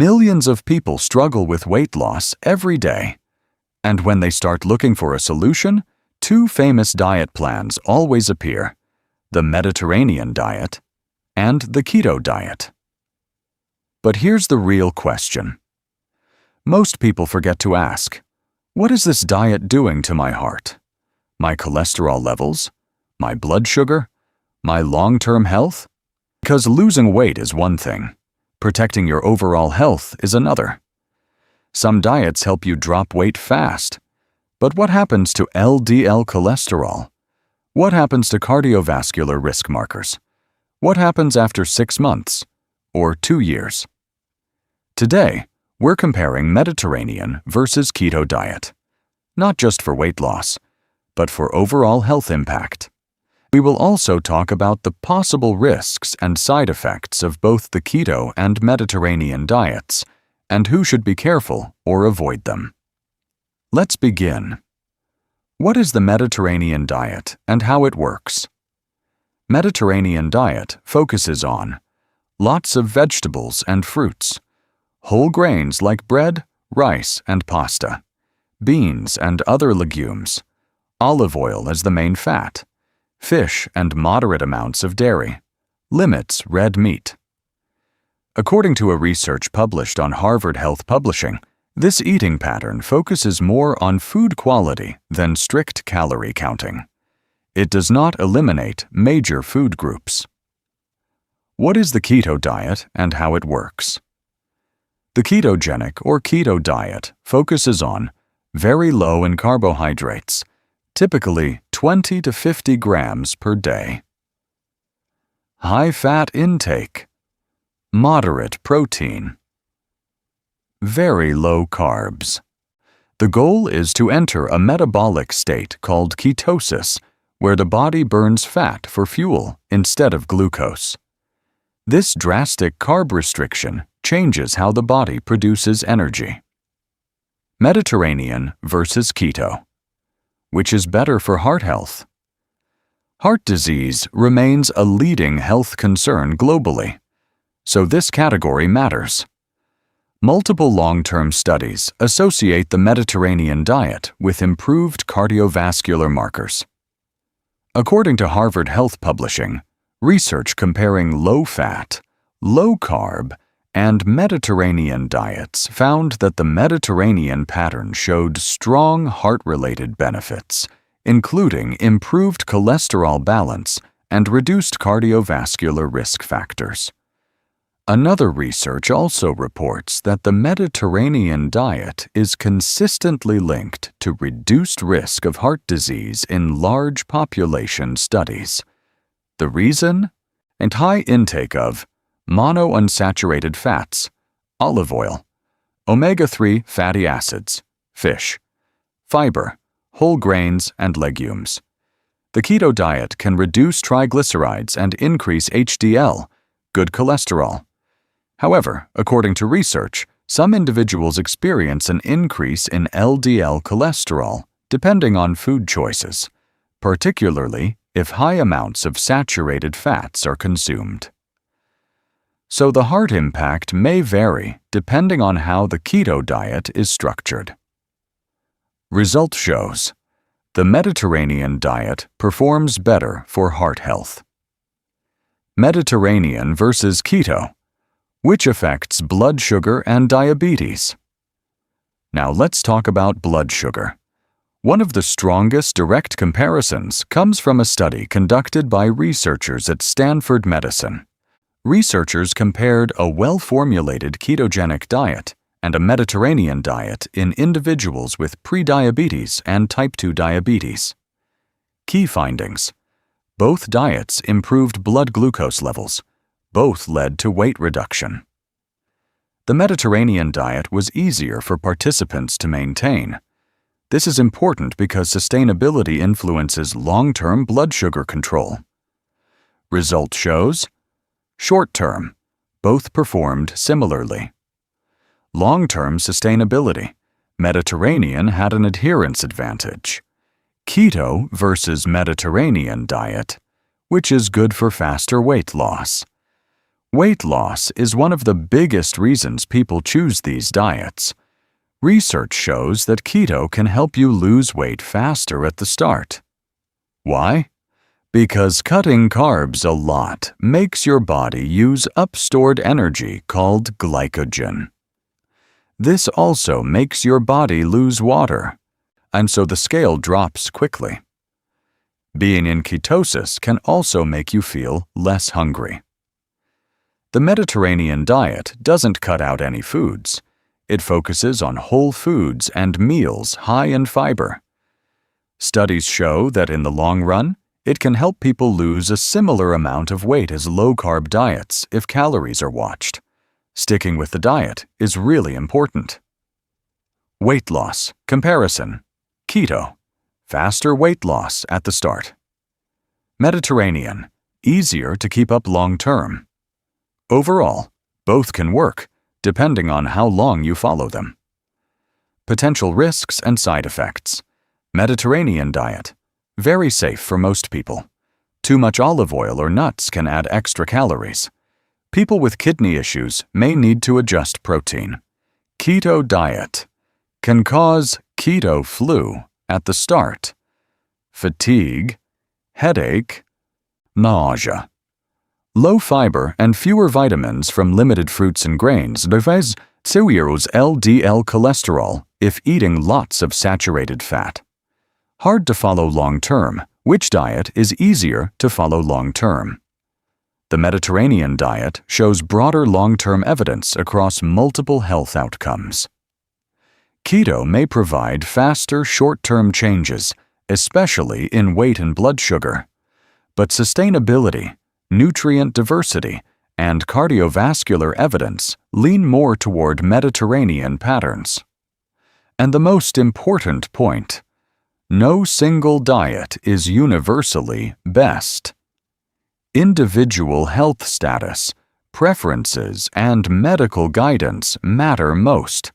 Millions of people struggle with weight loss every day. And when they start looking for a solution, two famous diet plans always appear: the Mediterranean diet and the keto diet. But here's the real question. Most people forget to ask, what is this diet doing to my heart, my cholesterol levels, my blood sugar, my long-term health? Because losing weight is one thing. Protecting your overall health is another. Some diets help you drop weight fast. But what happens to LDL cholesterol? What happens to cardiovascular risk markers? What happens after 6 months or 2 years? Today, we're comparing Mediterranean versus keto diet, not just for weight loss, but for overall health impact. We will also talk about the possible risks and side effects of both the keto and Mediterranean diets, and who should be careful or avoid them. Let's begin. What is the Mediterranean diet and how it works? Mediterranean diet focuses on lots of vegetables and fruits, whole grains like bread, rice, and pasta, beans and other legumes, olive oil as the main fat, fish and moderate amounts of dairy, limits red meat. According to a research published on Harvard Health Publishing, this eating pattern focuses more on food quality than strict calorie counting. It does not eliminate major food groups. What is the keto diet and how it works? The ketogenic or keto diet focuses on very low in carbohydrates, typically 20 to 50 grams per day. High fat intake, moderate protein, very low carbs. The goal is to enter a metabolic state called ketosis, where the body burns fat for fuel instead of glucose. This drastic carb restriction changes how the body produces energy. Mediterranean versus keto. Which is better for heart health? Heart disease remains a leading health concern globally, so this category matters. Multiple long-term studies associate the Mediterranean diet with improved cardiovascular markers. According to Harvard Health Publishing, research comparing low-fat, low-carb, and Mediterranean diets found that the Mediterranean pattern showed strong heart-related benefits, including improved cholesterol balance and reduced cardiovascular risk factors. Another research also reports that the Mediterranean diet is consistently linked to reduced risk of heart disease in large population studies. The reason? And high intake of monounsaturated fats, olive oil, omega-3 fatty acids, fish, fiber, whole grains, and legumes. The keto diet can reduce triglycerides and increase HDL, good cholesterol. However, according to research, some individuals experience an increase in LDL cholesterol depending on food choices, particularly if high amounts of saturated fats are consumed. So the heart impact may vary depending on how the keto diet is structured. Result shows the Mediterranean diet performs better for heart health. Mediterranean versus keto, which affects blood sugar and diabetes. Now let's talk about blood sugar. One of the strongest direct comparisons comes from a study conducted by researchers at Stanford Medicine. Researchers compared a well-formulated ketogenic diet and a Mediterranean diet in individuals with prediabetes and type 2 diabetes. Key findings: both diets improved blood glucose levels. Both led to weight reduction. The Mediterranean diet was easier for participants to maintain. This is important because sustainability influences long-term blood sugar control. Result shows short-term, both performed similarly. Long-term sustainability, Mediterranean had an adherence advantage. Keto versus Mediterranean diet, which is good for faster weight loss. Weight loss is one of the biggest reasons people choose these diets. Research shows that keto can help you lose weight faster at the start. Why? Because cutting carbs a lot makes your body use up stored energy called glycogen. This also makes your body lose water, and so the scale drops quickly. Being in ketosis can also make you feel less hungry. The Mediterranean diet doesn't cut out any foods. It focuses on whole foods and meals high in fiber. Studies show that in the long run, it can help people lose a similar amount of weight as low-carb diets if calories are watched. Sticking with the diet is really important. Weight loss comparison. Keto. Faster weight loss at the start. Mediterranean. Easier to keep up long-term. Overall, both can work, depending on how long you follow them. Potential risks and side effects. Mediterranean diet. Very safe for most people. Too much olive oil or nuts can add extra calories. People with kidney issues may need to adjust protein. Keto diet can cause keto flu at the start, fatigue, headache, nausea. Low fiber and fewer vitamins from limited fruits and grains devise serious LDL cholesterol if eating lots of saturated fat. Hard to follow long-term. Which diet is easier to follow long-term? The Mediterranean diet shows broader long-term evidence across multiple health outcomes. Keto may provide faster short-term changes, especially in weight and blood sugar. But sustainability, nutrient diversity, and cardiovascular evidence lean more toward Mediterranean patterns. And the most important point: no single diet is universally best. Individual health status, preferences, and medical guidance matter most.